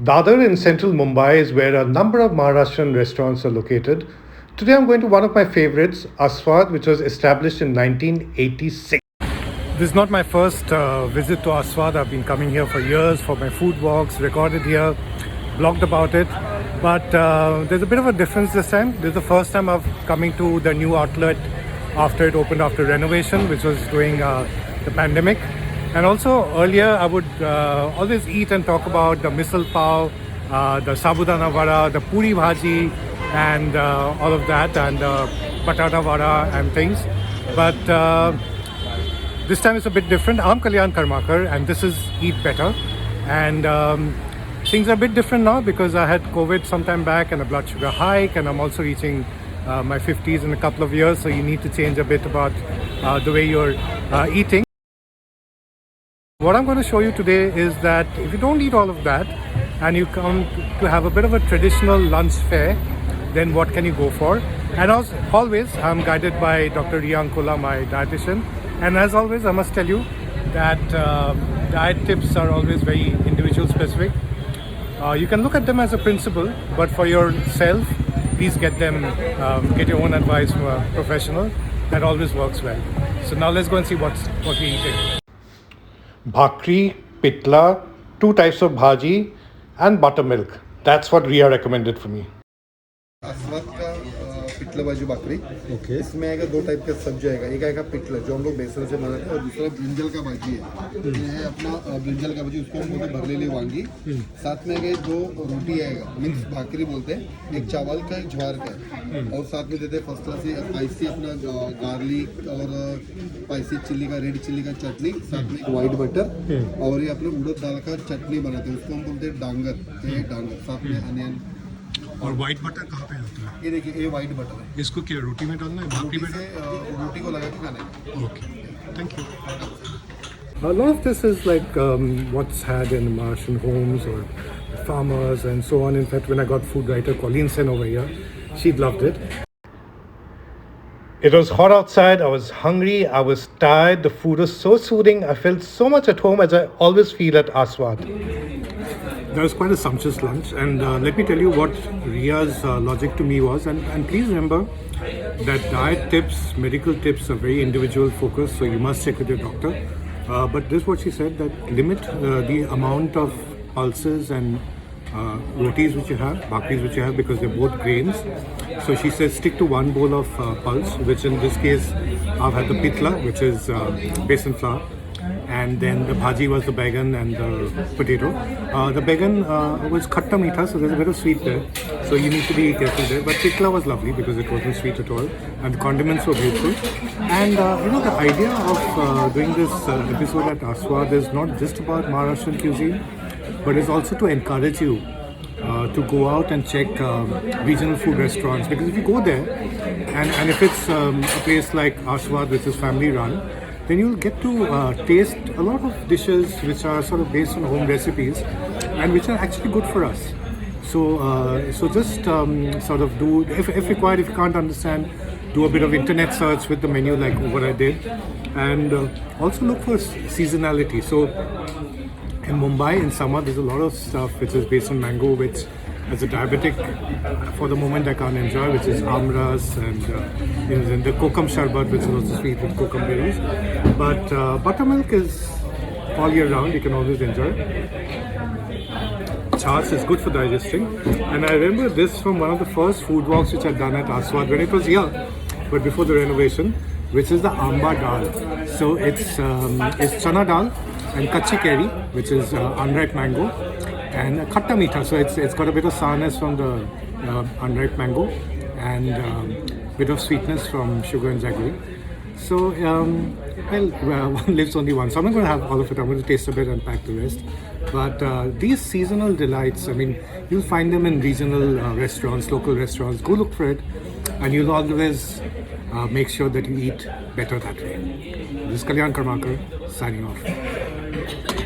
Dadar in central Mumbai is where a number of Maharashtrian restaurants are located. Today I'm going to one of my favorites, Aaswad, which was established in 1986. This is not my first visit to Aaswad. I've been coming here for years for my food walks, recorded here, blogged about it. But there's a bit of a difference this time. This is the first time I've coming to the new outlet after it opened after renovation, which was during the pandemic. And also earlier I would always eat and talk about the misal pav, the sabudana vada, the puri bhaji and all of that, and batata vada and things. But this time it's a bit different. I'm Kalyan Karmakar and this is Eat Better. And things are a bit different now because I had COVID some time back and a blood sugar hike, and I'm also reaching my 50s in a couple of years. So you need to change a bit about the way you're eating. What I'm going to show you today is that if you don't eat all of that and you come to have a bit of a traditional lunch fare, then what can you go for? And as always, I'm guided by Dr Ria Ankola, my dietitian. And as always, I must tell you that diet tips are always very individual specific. You can look at them as a principle, but for yourself, please get your own advice from a professional. That always works well. So now let's go and see what we're eating. Bhakri, pitla, 2 types of bhaji and buttermilk. That's what Ria recommended for me. आसवाद का पिटला बाजू भाकरी। Okay. इसमें आएगा 2 type का सब्जी आएगा। एक आएगा पिटला जो हम लोग बेसन से बनाते हैं, और दूसरा ब्रिंजल का भाजी है। ये है अपना ब्रिंजल का भाजी, उसको हम बोलते हैं भरलेली वांगी। साथ में आएगा 2 रोटी आएगा, मिक्स भाकरी बोलते हैं, एक चावल का एक ज्वार का है, और साथ में देते हैं फर्स्ट क्लास स्पाइसी अपना गार्लिक और स्पाइसी चिल्ली का, रेड चिल्ली का चटनी, साथ में वाइट बटर, और ये अपने उड़द दाल का चटनी बनाते हैं, उसको हम बोलते हैं डांगर। ये डांगर, साथ में अनियन। और व्हाइट बटर कहाँ पे होता है? ये देखिए, ये वाइट बटर है। इसको क्या रोटी में डालना है? रोटी से रोटी को लगा के खाना है। Okay, thank you. A lot of this is like what's had in Maharashtrian homes or farmers and so on. In fact, when I got food writer Colleen Sen over here, she loved it. It was hot outside, I was hungry, I was tired, the food was so soothing, I felt so much at home as I always feel at Aaswad. That was quite a sumptuous lunch, and let me tell you what Ria's logic to me was, and please remember that diet tips, medical tips are very individual focused, so you must check with your doctor. But this is what she said, that limit the amount of pulses and rotis which you have, bhakris which you have, because they're both grains. So she says stick to 1 bowl of pulse, which in this case I've had the pitla, which is besan flour. And then the bhaji was the baigan and the potato. The baigan was khatta meetha, so there's a bit of sweet there. So you need to be careful there. But pitla was lovely because it wasn't sweet at all. And the condiments were beautiful. And the idea of doing this episode at Aaswad is not just about Maharashtrian cuisine, but it's also to encourage you to go out and check regional food restaurants. Because if you go there, and if it's a place like Aaswad, which is family run, then you'll get to taste a lot of dishes which are sort of based on home recipes and which are actually good for us. So just sort of do, if required, if you can't understand, do a bit of internet search with the menu like what I did, and also look for seasonality. So in Mumbai in summer there's a lot of stuff which is based on mango, which as a diabetic for the moment I can't enjoy, which is amras and the kokum sharbat, which is also sweet with kokum berries. But buttermilk is all year round, you can always enjoy. Chaas is good for digesting, and I remember this from one of the first food walks which I'd done at Aaswad when it was here, but before the renovation, which is the amba dal. So it's chana dal and kachi keri, which is unripe mango, and khatta meetha. So it's got a bit of sourness from the unripe mango and bit of sweetness from sugar and jaggery. So one lives only once. So I'm not going to have all of it. I'm going to taste a bit and pack the rest. But these seasonal delights, I mean, you'll find them in regional restaurants, local restaurants. Go look for it, and you'll always make sure that you eat better that way. This is Kalyan Karmakar signing off.